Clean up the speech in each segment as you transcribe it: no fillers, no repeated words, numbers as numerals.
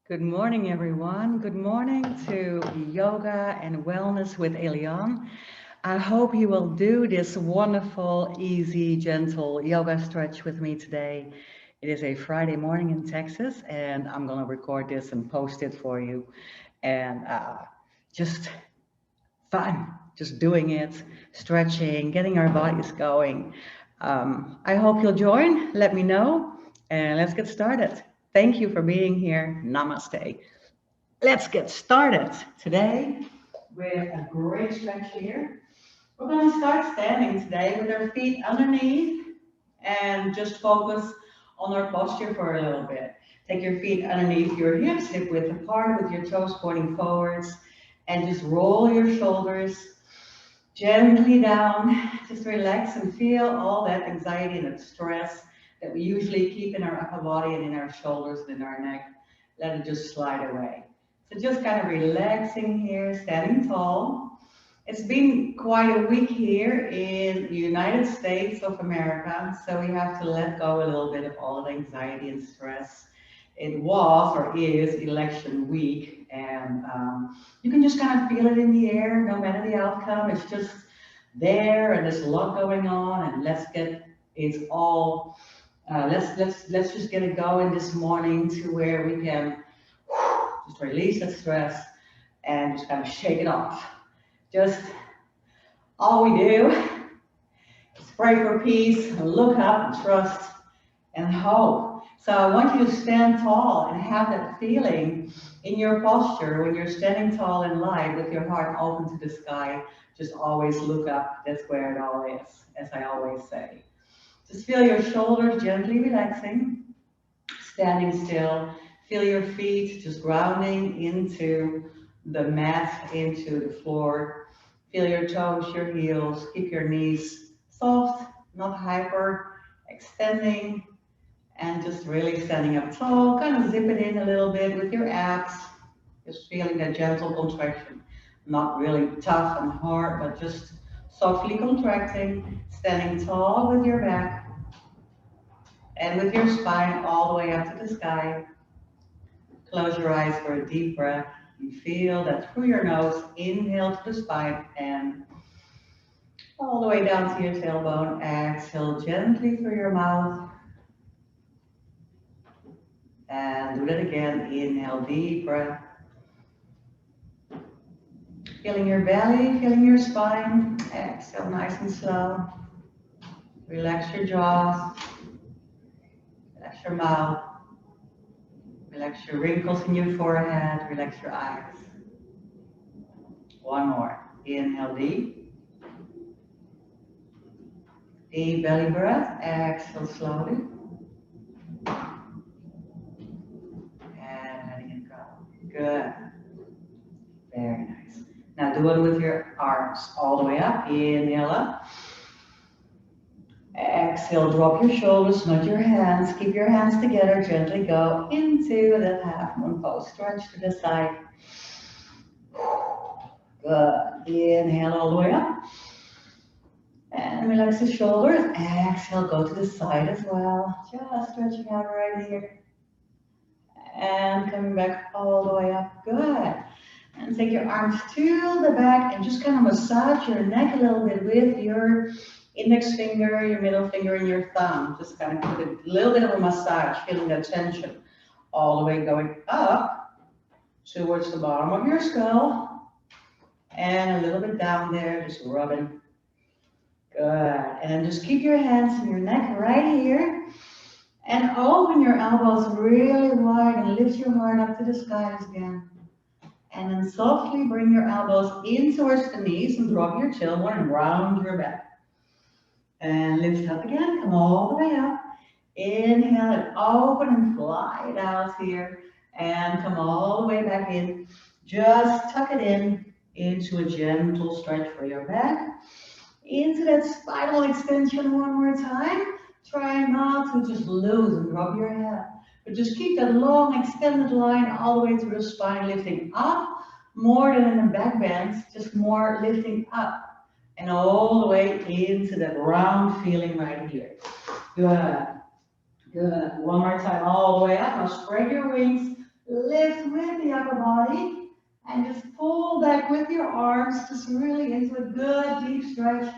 Good morning, everyone. Good morning to Yoga and Wellness with Elian. I hope you will do this wonderful, easy, gentle yoga stretch with me today. It is a Friday morning in Texas, and I'm going to record this and post it for you. And just fun, just doing it, stretching, getting our bodies going. I hope you'll join. Let me know, and let's get started. Thank you for being here. Namaste. Let's get started today with a great stretch here. We're going to start standing today with our feet underneath and just focus on our posture for a little bit. Take your feet underneath your hips, hip width apart with your toes pointing forwards, and just roll your shoulders gently down. Just relax and feel all that anxiety and that stress that we usually keep in our upper body and in our shoulders and in our neck. Let it just slide away. So just kind of relaxing here, standing tall. It's been quite a week here in the United States of America, so we have to let go a little bit of all the anxiety and stress. It was or is election week, and you can just kind of feel it in the air, no matter the outcome. It's just there, and there's a lot going on, and let's get it all. Let's just get it going this morning to where we can just release the stress and just kind of shake it off. Just all we do is pray for peace and look up and trust and hope. So I want you to stand tall and have that feeling in your posture when you're standing tall in light with your heart open to the sky. Just always look up. That's where it all is, as I always say. Just feel your shoulders gently relaxing, standing still. Feel your feet just grounding into the mat, into the floor. Feel your toes, your heels. Keep your knees soft, not hyper, extending, and just really standing up tall. Kind of zip it in a little bit with your abs. Just feeling that gentle contraction. Not really tough and hard, but just softly contracting. Standing tall with your back and with your spine all the way up to the sky. Close your eyes for a deep breath. You feel that through your nose, inhale to the spine and all the way down to your tailbone. Exhale gently through your mouth. And do that again. Inhale, deep breath. Feeling your belly, feeling your spine. Exhale nice and slow. Relax your jaws. Relax your mouth. Relax your wrinkles in your forehead. Relax your eyes. One more. Inhale deep. Deep belly breath. Exhale slowly. And letting it go. Good. Very nice. Now do it with your arms all the way up. Inhale up. Exhale, drop your shoulders, nudge your hands. Keep your hands together. Gently go into that half moon pose. Stretch to the side. Good. Inhale all the way up. And relax the shoulders. Exhale, go to the side as well. Just stretching out right here. And coming back all the way up. Good. And take your arms to the back and just kind of massage your neck a little bit with your index finger, your middle finger, and your thumb. Just kind of put a little bit of a massage, feeling that tension all the way going up towards the bottom of your skull and a little bit down there, just rubbing. Good. And then just keep your hands in your neck right here and open your elbows really wide and lift your heart up to the skies again. And then softly bring your elbows in towards the knees and drop your tailbone and round your back. And lift up again, come all the way up. Inhale and open and fly it out here. And come all the way back in. Just tuck it in into a gentle stretch for your back. Into that spinal extension one more time. Try not to just lose and drop your head. But just keep that long extended line all the way through the spine, lifting up more than in a back bend, just more lifting up. And all the way into that round feeling right here. Good. Good. One more time, all the way up. Now spread your wings, Lift with the upper body and just pull back with your arms, just really into a good deep stretch.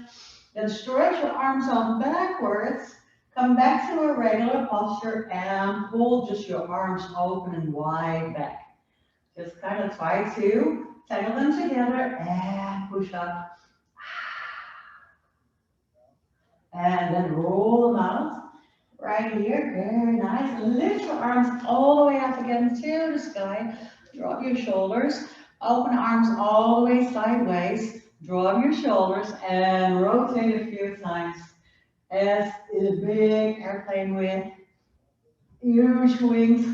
Then stretch your arms out backwards. Come back to a regular posture and pull just your arms open and wide back. Just kind of try to tangle them together and push up. And then roll them out. Right here, very nice. Lift your arms all the way up again to the sky. Drop your shoulders. Open arms all the way sideways. Drop your shoulders and rotate a few times. As in a big airplane with huge wings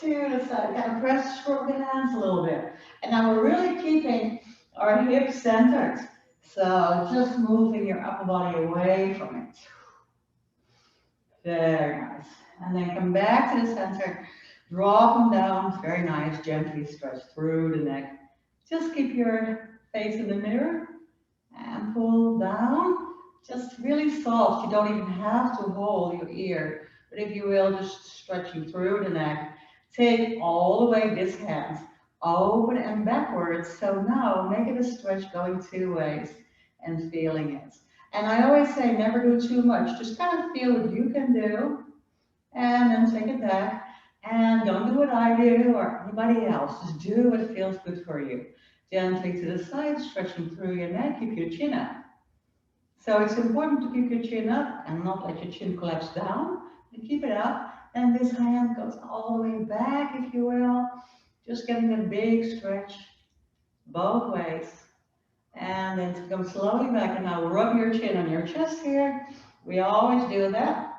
to the side. Kind of press, scrub the hands a little bit. And now we're really keeping our hips centered. So just moving your upper body away from it. Very nice. And then come back to the center. Drop them down. Very nice. Gently stretch through the neck. Just keep your face in the mirror and pull down. Just really soft. You don't even have to hold your ear. But if you will, just stretching through the neck. Take all the way this hand. Open and backwards. So now make it a stretch going two ways and feeling it. And I always say never do too much. Just kind of feel what you can do and then take it back. And don't do what I do or anybody else. Just do what feels good for you. Gently to the side, stretching through your neck. Keep your chin up. So it's important to keep your chin up and not let your chin collapse down. You keep it up. And this hand goes all the way back, if you will. Just getting a big stretch both ways. And then to come slowly back, and now rub your chin on your chest here. We always do that.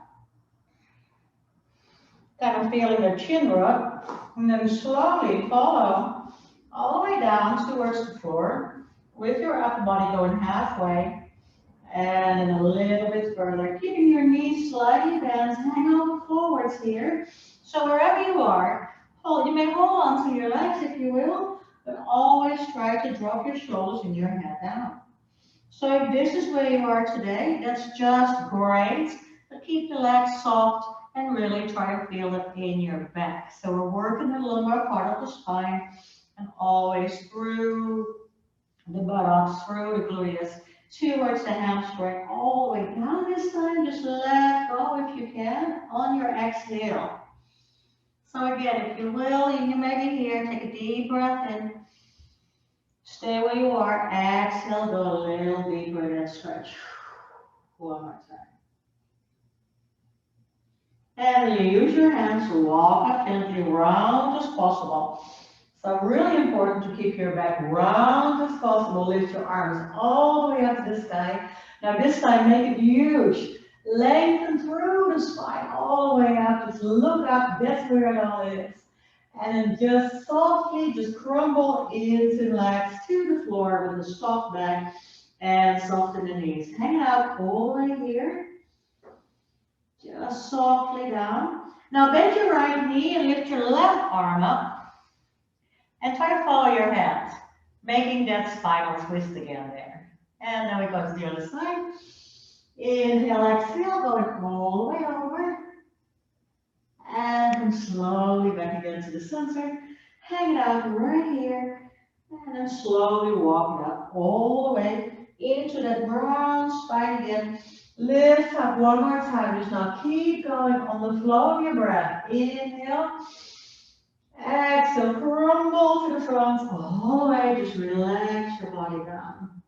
Kind of feeling the chin rub, and then slowly follow all the way down towards the floor with your upper body going halfway, and then a little bit further, keeping your knees slightly bent, hang over forwards here. So wherever you are, you may hold on to your legs if you will, but always try to drop your shoulders and your head down. So if this is where you are today, that's just great. But keep the legs soft and really try to feel it in your back. So we're working the lumbar part of the spine and always through the buttocks, through the gluteus, towards the hamstring, all the way down this time. Just let go if you can on your exhale. So again, if you will, you may be here, take a deep breath in. Stay where you are. Exhale, go a little deeper in that stretch. One more time. And you use your hands to walk up gently round as possible. So really important to keep your back round as possible. Lift your arms all the way up to the sky. Now this time, make it huge. Lengthen through the spine all the way up. Just look up. That's where it all is. And then just softly, just crumble into the legs to the floor with a soft back and soften the knees. Hang out all the way here. Just softly down. Now bend your right knee and lift your left arm up. And try to follow your hands, making that spinal twist again there. And then we go to the other side. Inhale, exhale, going all the way over. And come slowly back again to the center. Hang it out right here. And then slowly walk it up all the way into that brown spine again. Lift up one more time. Just now keep going on the flow of your breath. Inhale. Exhale, crumble to the front all the way. Just relax your body down.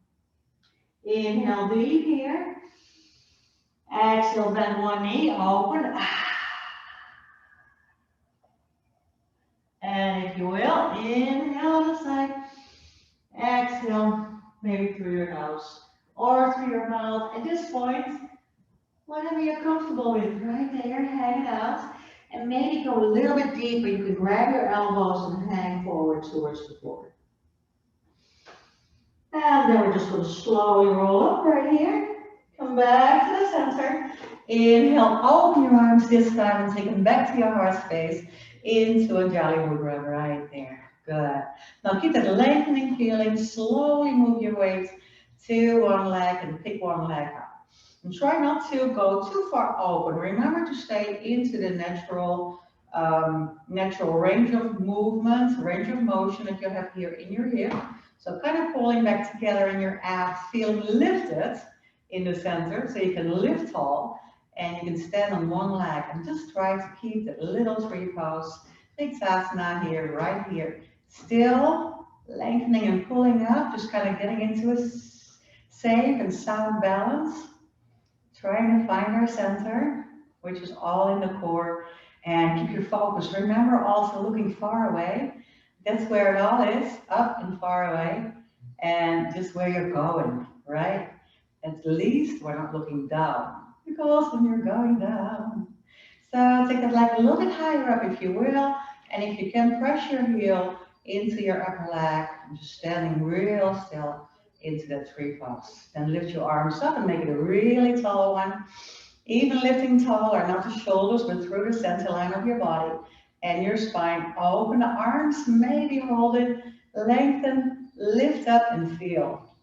Inhale deep here. Exhale, bend one knee, open. And if you will, inhale on the side. Exhale, maybe through your nose or through your mouth. At this point, whatever you're comfortable with, right there, hang it out. And maybe go a little bit deeper. You can grab your elbows and hang forward towards the floor. And then we're just going to slowly roll up right here. Come back to the center. Inhale, open your arms this time and take them back to your heart space into a Jolly Mudra right there. Good. Now keep that lengthening feeling. Slowly move your weight to one leg and pick one leg up. And try not to go too far open. Remember to stay into the natural natural range of movement, range of motion that you have here in your hip. So kind of pulling back together in your abs, feeling lifted in the center, so you can lift tall and you can stand on one leg and just try to keep that little tree pose. Fixasana here, right here. Still lengthening and pulling up, just kind of getting into a safe and sound balance. Trying to find our center, which is all in the core, and keep your focus. Remember also looking far away. That's where it all is, up and far away, and just where you're going, right? At least we're not looking down, because when you're going down. So take that leg a little bit higher up if you will, and if you can press your heel into your upper leg, just standing real still into that tree pose. Then lift your arms up and make it a really tall one. Even lifting taller, not the shoulders, but through the center line of your body and your spine. Open the arms, maybe hold it, lengthen, lift up and feel.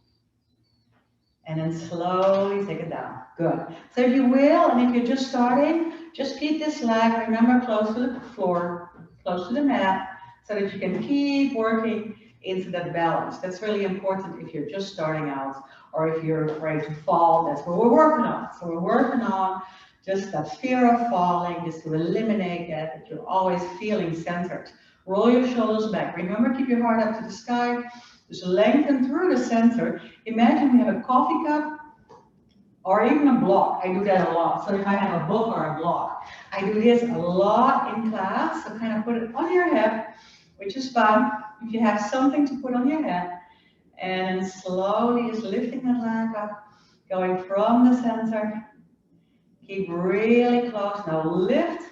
And then slowly take it down. Good. So if you will, and if you're just starting, just keep this leg, remember, close to the floor, close to the mat, so that you can keep working into that balance. That's really important if you're just starting out or if you're afraid to fall. That's what we're working on. So we're working on just that fear of falling, just to eliminate that you're always feeling centered. Roll your shoulders back. Remember, keep your heart up to the sky. Just lengthen through the center. Imagine you have a coffee cup or even a block. I do that a lot. So if I have a book or a block, I do this a lot in class. So kind of put it on your hip, which is fun. If you have something to put on your head, and slowly just lifting that leg up, going from the center. Keep really close. Now lift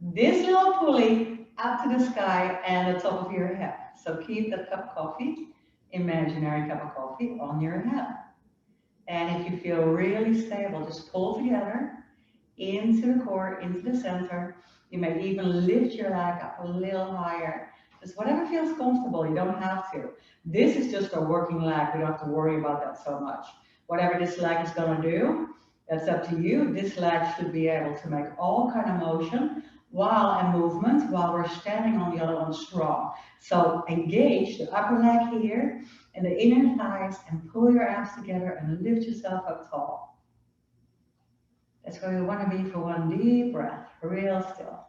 this little pulley up to the sky and the top of your head. So keep that cup of coffee, imaginary cup of coffee, on your head. And if you feel really stable, just pull together into the core, into the center. You may even lift your leg up a little higher. Just whatever feels comfortable, you don't have to. This is just a working leg. We don't have to worry about that so much. Whatever this leg is going to do, that's up to you. This leg should be able to make all kind of motion and movement while we're standing on the other one strong. So engage the upper leg here and the inner thighs and pull your abs together and lift yourself up tall. That's where we want to be for one deep breath, real still.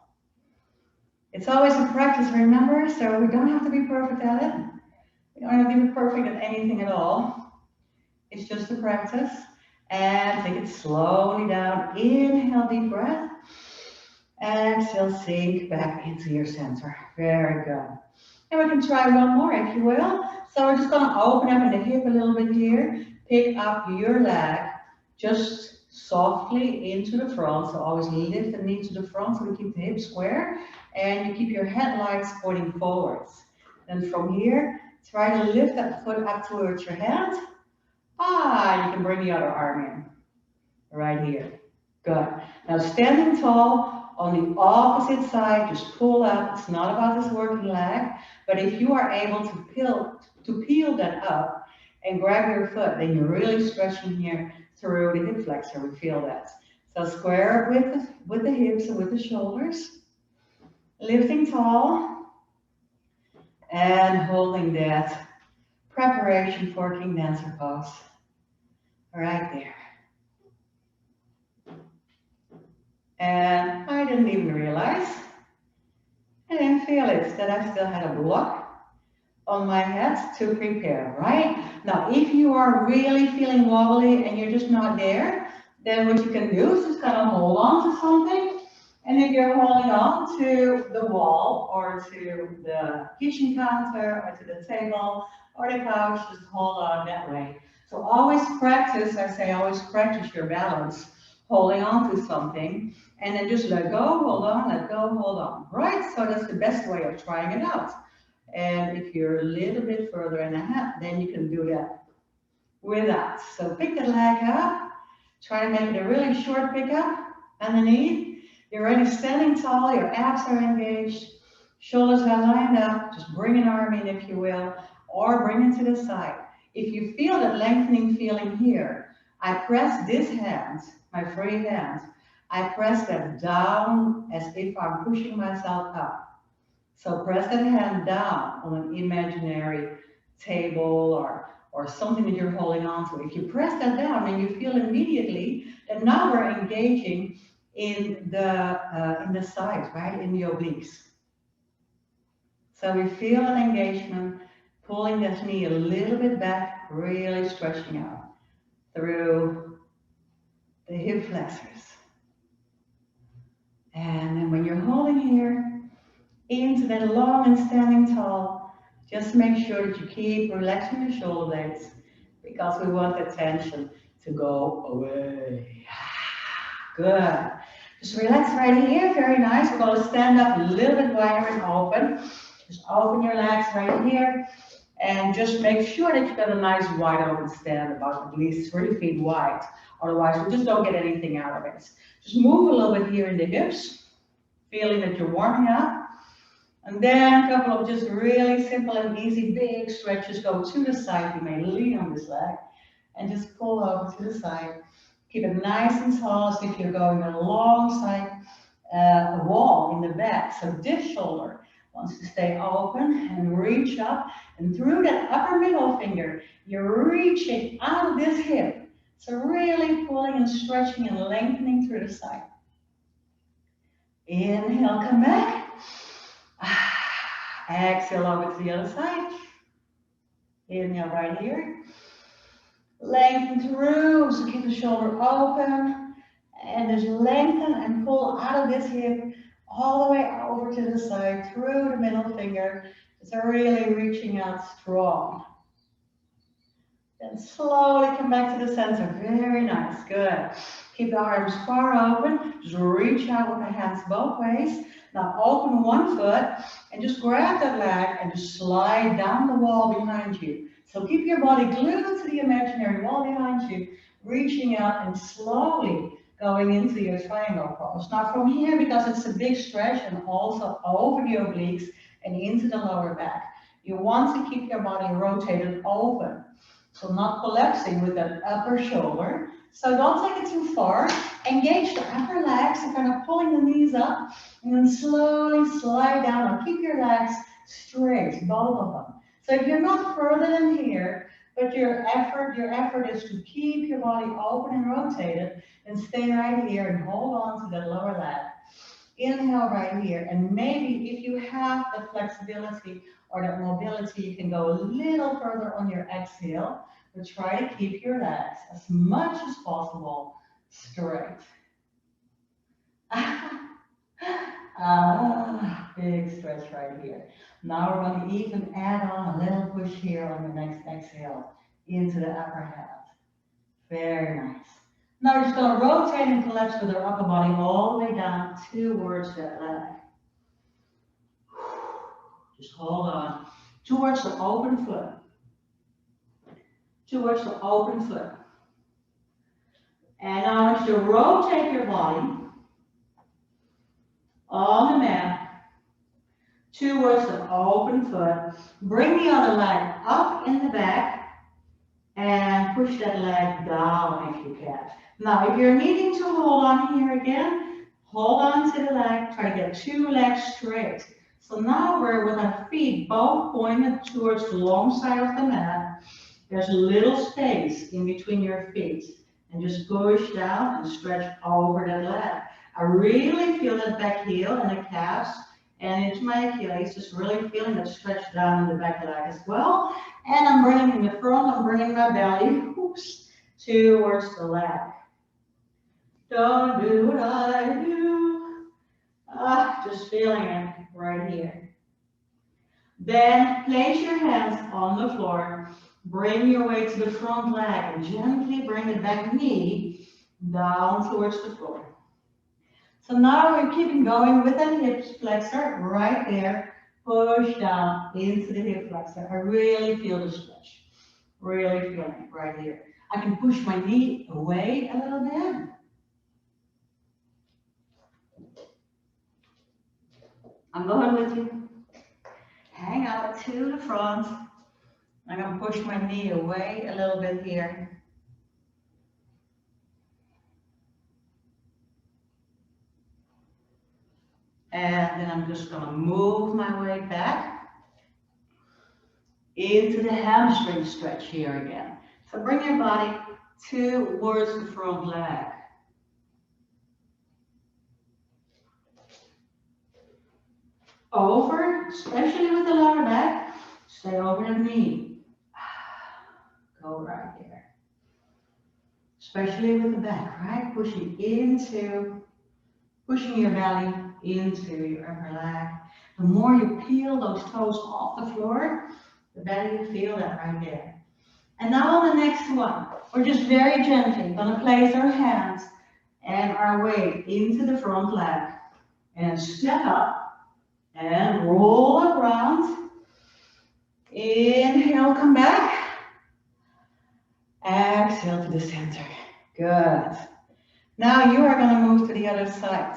It's always a practice, remember? So we don't have to be perfect at it. We don't have to be perfect at anything at all. It's just a practice. And take it slowly down. Inhale, deep breath. Exhale, sink back into your center. Very good. And we can try one more if you will. So we're just going to open up in the hip a little bit here. Pick up your leg just softly into the front. So always lift the knee to the front so we keep the hip square. And you keep your headlights pointing forwards. Then from here, try to lift that foot up towards your hand. You can bring the other arm in. Right here. Good. Now standing tall on the opposite side, just pull up. It's not about this working leg, but if you are able to peel that up and grab your foot, then you're really stretching here through the hip flexor. We feel that. So square with the hips and with the shoulders. Lifting tall and holding that preparation for King Dancer pose. Right there. And I didn't even realize, I didn't feel it, that I still had a block on my head to prepare, right? Now, if you are really feeling wobbly and you're just not there, then what you can do is just kind of hold on to something. And if you're holding on to the wall or to the kitchen counter or to the table or the couch, just hold on that way. So always practice, I say always practice your balance, holding on to something, and then just let go, hold on, let go, hold on, right? So that's the best way of trying it out. And if you're a little bit further in ahead, then you can do that with that. So pick the leg up, try to make it a really short pickup underneath. You're already standing tall, your abs are engaged, shoulders are lined up, just bring an arm in if you will, or bring it to the side. If you feel that lengthening feeling here, I press this hand, my free hand, I press that down as if I'm pushing myself up. So press that hand down on an imaginary table or something that you're holding on to. If you press that down, then you feel immediately that now we're engaging in the sides, right, in the obliques. So we feel an engagement, pulling that knee a little bit back, really stretching out through the hip flexors. And then when you're holding here, into that long and standing tall, just make sure that you keep relaxing your shoulder blades because we want the tension to go away. Good. Just relax right here. Very nice. We're going to stand up a little bit wider and open. Just open your legs right here. And just make sure that you've got a nice wide open stand, about at least 3 feet wide. Otherwise, we just don't get anything out of it. Just move a little bit here in the hips, feeling that you're warming up. And then a couple of just really simple and easy big stretches. Go to the side. You may lean on this leg and just pull over to the side. Keep it nice and tall as if you're going alongside a wall in the back. So this shoulder wants to stay open and reach up. And through that upper middle finger, you're reaching out of this hip. So really pulling and stretching and lengthening through the side. Inhale, come back. Exhale over to the other side. Inhale right here. Lengthen through, so keep the shoulder open. And just lengthen and pull out of this hip all the way over to the side through the middle finger. So really reaching out strong. Then slowly come back to the center. Very nice. Good. Keep the arms far open. Just reach out with the hands both ways. Now open one foot and just grab that leg and just slide down the wall behind you. So keep your body glued to the imaginary wall behind you, reaching out and slowly going into your triangle pose. Now from here, because it's a big stretch and also over the obliques and into the lower back, you want to keep your body rotated open. So not collapsing with that upper shoulder. So don't take it too far. Engage the upper legs and kind of pulling the knees up and then slowly slide down and keep your legs straight, both of them. So if you're not further than here, but your effort is to keep your body open and rotated, then stay right here and hold on to the lower leg. Inhale right here, and maybe if you have the flexibility or the mobility, you can go a little further on your exhale, but try to keep your legs as much as possible straight. Big stretch right here. Now we're going to even add on a little push here on the next exhale into the upper half. Very nice. Now we're just going to rotate and collapse with our upper body all the way down towards that leg. Just hold on. Towards the open foot. Towards the open foot. And I want you to rotate your body on the mat towards the open foot. Bring the other leg up in the back and push that leg down if you can. Now, if you're needing to hold on here again, hold on to the leg. Try to get 2 legs straight. So now we're with our feet both pointed towards the long side of the mat. There's a little space in between your feet. And just push down and stretch over that leg. I really feel that back heel and the calves and into my Achilles, just really feeling that stretch down in the back leg as well. And I'm bringing in the front, I'm bringing my belly towards the leg. Don't do what I do. Just feeling it right here. Then place your hands on the floor. Bring your weight to the front leg and gently bring the back knee down towards the floor. So now we're keeping going with that hip flexor right there. Push down into the hip flexor. I really feel the stretch. Really feeling it right here. I can push my knee away a little bit. I'm going with you. Hang out to the front. I'm going to push my knee away a little bit here. And then I'm just gonna move my way back into the hamstring stretch here again. So bring your body towards the front leg. Over, especially with the lower back, stay over the knee. Go right there. Especially with the back, right? Pushing your belly into your upper leg. The more you peel those toes off the floor, the better you feel that right there. And now on the next one, we're just very gently gonna place our hands and our weight into the front leg. And step up and roll around. Inhale, come back. Exhale to the center. Good. Now you are going to move to the other side.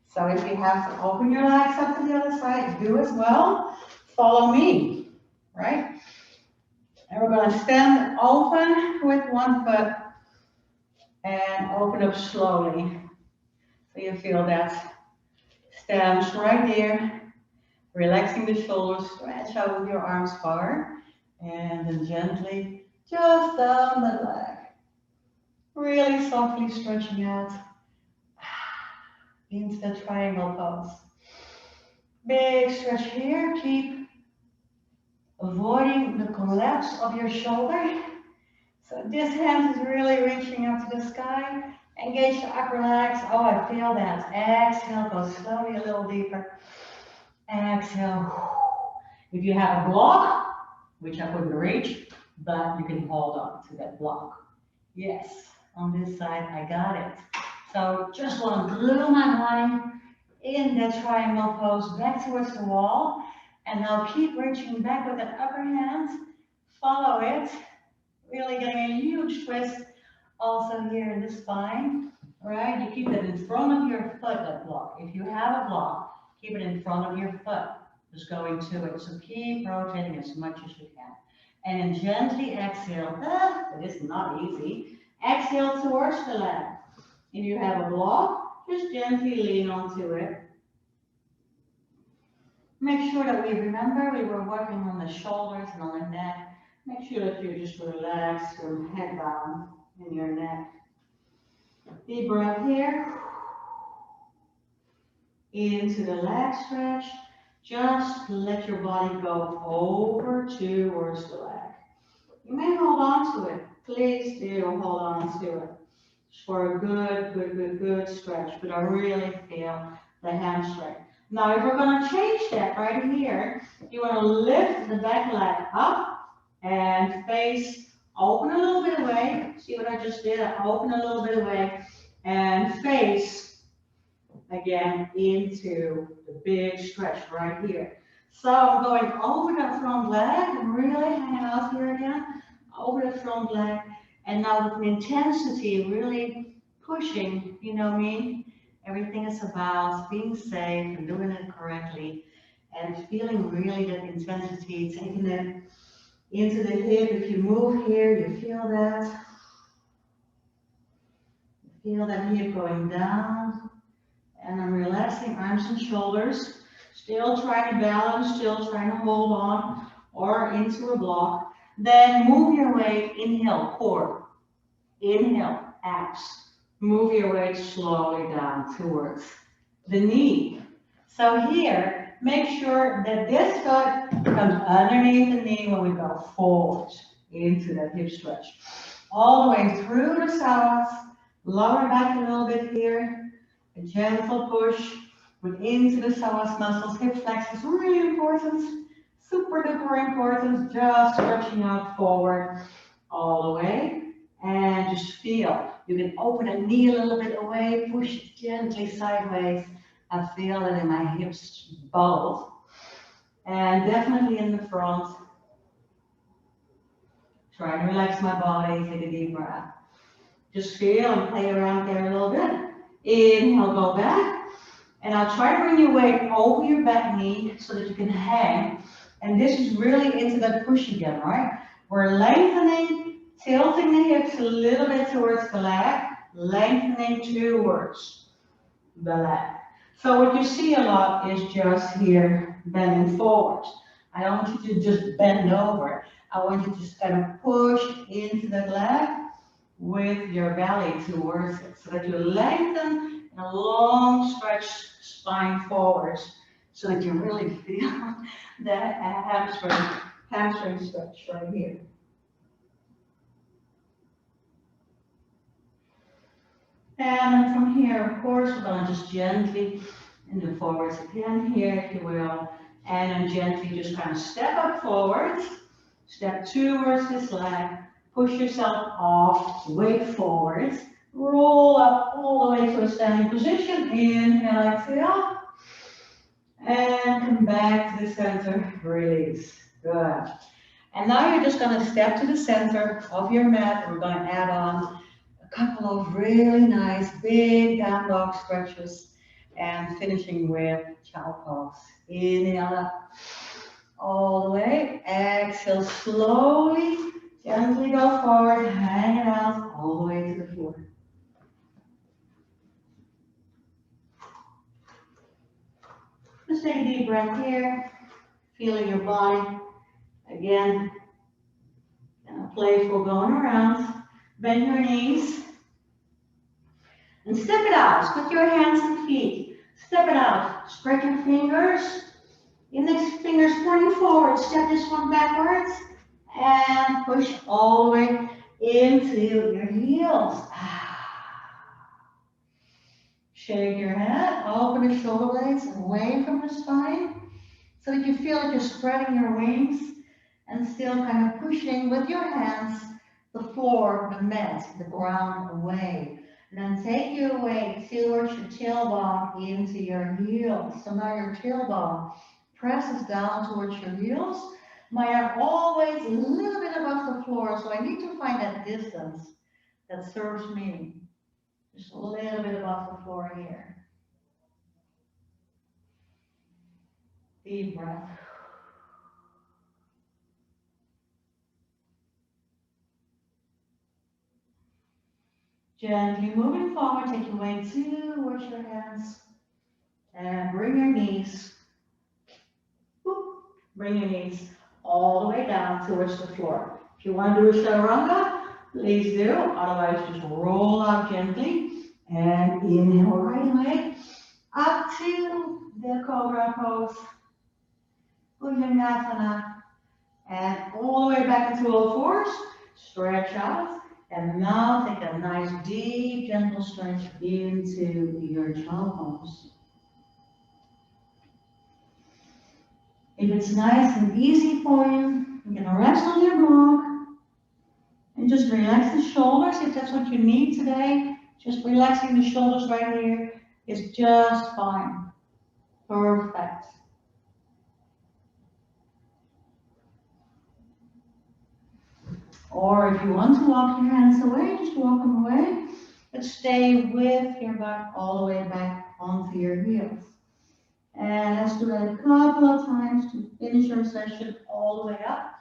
So if you have to open your legs up to the other side, do as well. Follow me, right? And we're going to stand open with one foot and open up slowly. So you feel that stance right there. Relaxing the shoulders, stretch out with your arms far. And then gently just down the leg. Really softly stretching out into the triangle pose. Big stretch here. Keep avoiding the collapse of your shoulder. So this hand is really reaching up to the sky. Engage the upper legs. Oh, I feel that. Exhale, go slowly a little deeper. Exhale. If you have a block, which I couldn't reach, but you can hold on to that block. Yes, on this side, I got it. So just want to glue my body in that triangle pose back towards the wall. And now keep reaching back with that upper hand. Follow it. Really getting a huge twist also here in the spine. Right? You keep it in front of your foot, that block. If you have a block, keep it in front of your foot. Just going to it. So keep rotating as much as you can. And then gently exhale. It is not easy. Exhale towards the leg. If you have a block, just gently lean onto it. Make sure that we remember we were working on the shoulders and on the neck. Make sure that you just relax your head down in your neck. Deep breath here. Into the leg stretch. Just let your body go over towards the leg. You may hold on to it. Please do hold on to it for a good stretch. But I really feel the hamstring. Now, if we're going to change that right here, you want to lift the back leg up and face, open a little bit away. See what I just did? I open a little bit away and face again into the big stretch right here. So I'm going over the front leg and really hanging out here again, over the front leg. And now with an intensity, really pushing, you know me, everything is about being safe and doing it correctly and feeling really that intensity, taking it into the hip. If you move here, you feel that. You feel that hip going down. And I'm relaxing arms and shoulders. Still trying to balance, still trying to hold on or into a block. Then move your weight, inhale, core. Inhale, abs. Move your weight slowly down towards the knee. So here, make sure that this foot comes underneath the knee when we go forward into that hip stretch. All the way through the psoas. Lower back a little bit here. A gentle push into the psoas muscles. Hip flex is really important. Super duper important. Just stretching out forward all the way. And just feel. You can open a knee a little bit away. Push it gently sideways. I feel it in my hips both. And definitely in the front. Try and relax my body. Take a deep breath. Just feel and play around there a little bit. Inhale, go back. And I'll try to bring your weight over your back knee so that you can hang. And this is really into that push again, right? We're lengthening, tilting the hips a little bit towards the leg, lengthening towards the leg. So what you see a lot is just here bending forward. I don't want you to just bend over. I want you to just kind of push into the leg with your belly towards it so that you lengthen a long stretch spine forwards so that you really feel that hamstring stretch right here. And from here, of course, we're going to just gently and the forwards again here, if you will. And then gently just kind of step up forwards, step towards this leg, push yourself off, weight forwards, roll up all the way to a standing position. Inhale, exhale. And come back to the center, release. Good. And now you're just going to step to the center of your mat. We're going to add on a couple of really nice big down dog stretches and finishing with child pose. Inhale up all the way. Exhale slowly, gently go forward, hang it out all the way to the floor. Just take a deep breath here, feeling your body. Again, kind of playful going around. Bend your knees. And step it out. Put your hands and feet. Step it out. Spread your fingers. Index fingers pointing forward. Step this one backwards. And push all the way into your heels. Shake your head. Open the shoulder blades away from the spine so that you feel like you're spreading your wings and still kind of pushing with your hands the floor, the mat, the ground away. And then take your weight towards your tailbone into your heels. So now your tailbone presses down towards your heels. Mine are always a little bit above the floor, so I need to find that distance that serves me. Just a little bit above the floor here. Deep breath. Gently moving forward, take your weight towards your hands and bring your knees, bring your knees all the way down towards the floor. If you want to do a chaturanga, please do. Otherwise, just roll out gently and inhale right away up to the cobra pose, Bhujangasana, and all the way back into all fours. Stretch out. And now take a nice deep, gentle stretch into your child pose. If it's nice and easy for you, you're gonna rest on your block and just relax the shoulders if that's what you need today. Just relaxing the shoulders right here is just fine. Perfect. Or if you want to walk your hands away, just walk them away. But stay with your butt all the way back onto your heels. And let's do that a couple of times to finish our session all the way up.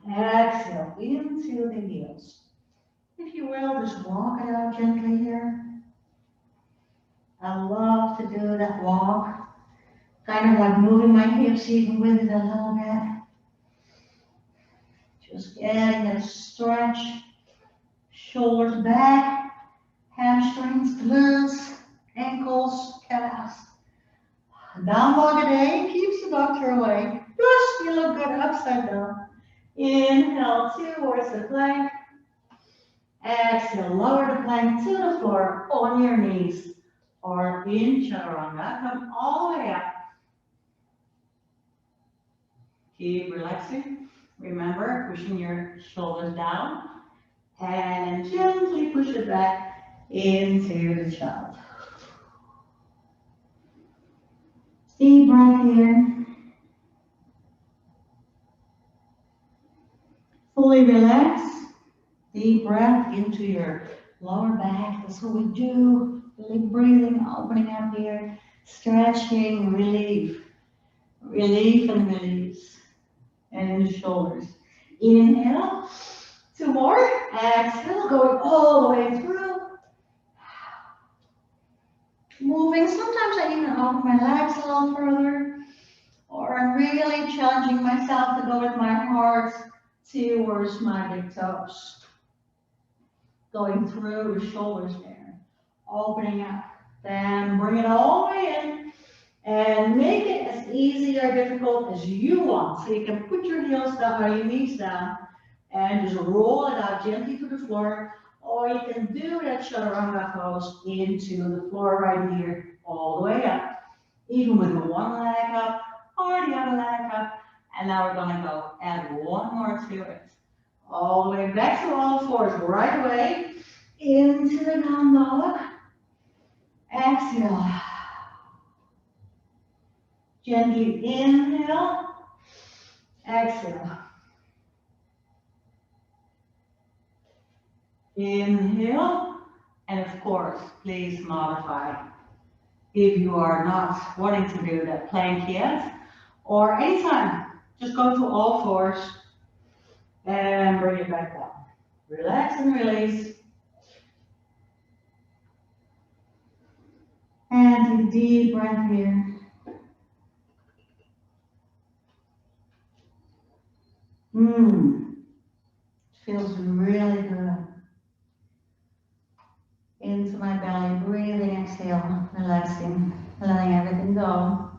Exhale into the heels. If you will, just walk it out gently here. I love to do that walk. Kind of like moving my hips even with it a little bit. Just getting a stretch. Shoulders back, hamstrings, glutes, ankles, calves. Down dog today keeps the doctor away. Plus, you look good upside down. Inhale towards the plank. Exhale, lower the plank to the floor on your knees or in chaturanga. Come all the way up. Keep relaxing. Remember, pushing your shoulders down and gently push it back into the child. Deep breath here. Fully relax. Deep breath into your lower back. That's what we do. Really breathing, opening up here. Stretching, relief. Relief and release. And in the shoulders. Inhale. 2 more. Exhale, going all the way through. moving. Sometimes I even open my legs a little further, or I'm really challenging myself to go with my heart towards my big toes. Going through the shoulders there, opening up. Then bring it all the way in and make it as easy or difficult as you want. So you can put your heels down or your knees down and just roll it out gently to the floor. Or you can do that chaturanga pose into the floor right here, all the way up. Even with one leg up or the other leg up. And now we're gonna go add one more to it. All the way back to all fours right away. Into the down dog. Exhale. Gently inhale. Exhale. Inhale. And of course, please modify. If you are not wanting to do that plank yet, or anytime, just go to all fours and bring it back down. Relax and release. And a deep breath here. Feels really good. Into my belly, breathing, exhale, relaxing, letting everything go.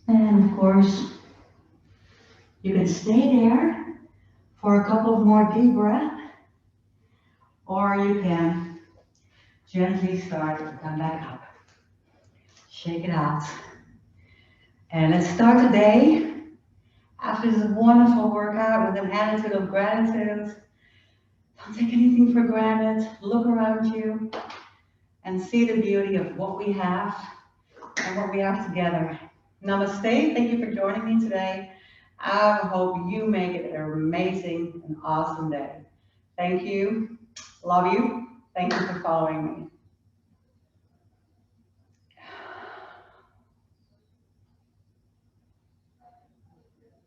And of course, you can stay there for a couple of more deep breaths, or you can gently start to come back up. Shake it out. And let's start the day after this wonderful workout with an attitude of gratitude. Don't take anything for granted. Look around you and see the beauty of what we have and what we have together. Namaste. Thank you for joining me today. I hope you make it an amazing and awesome day. Thank you. Love you. Thank you for following me.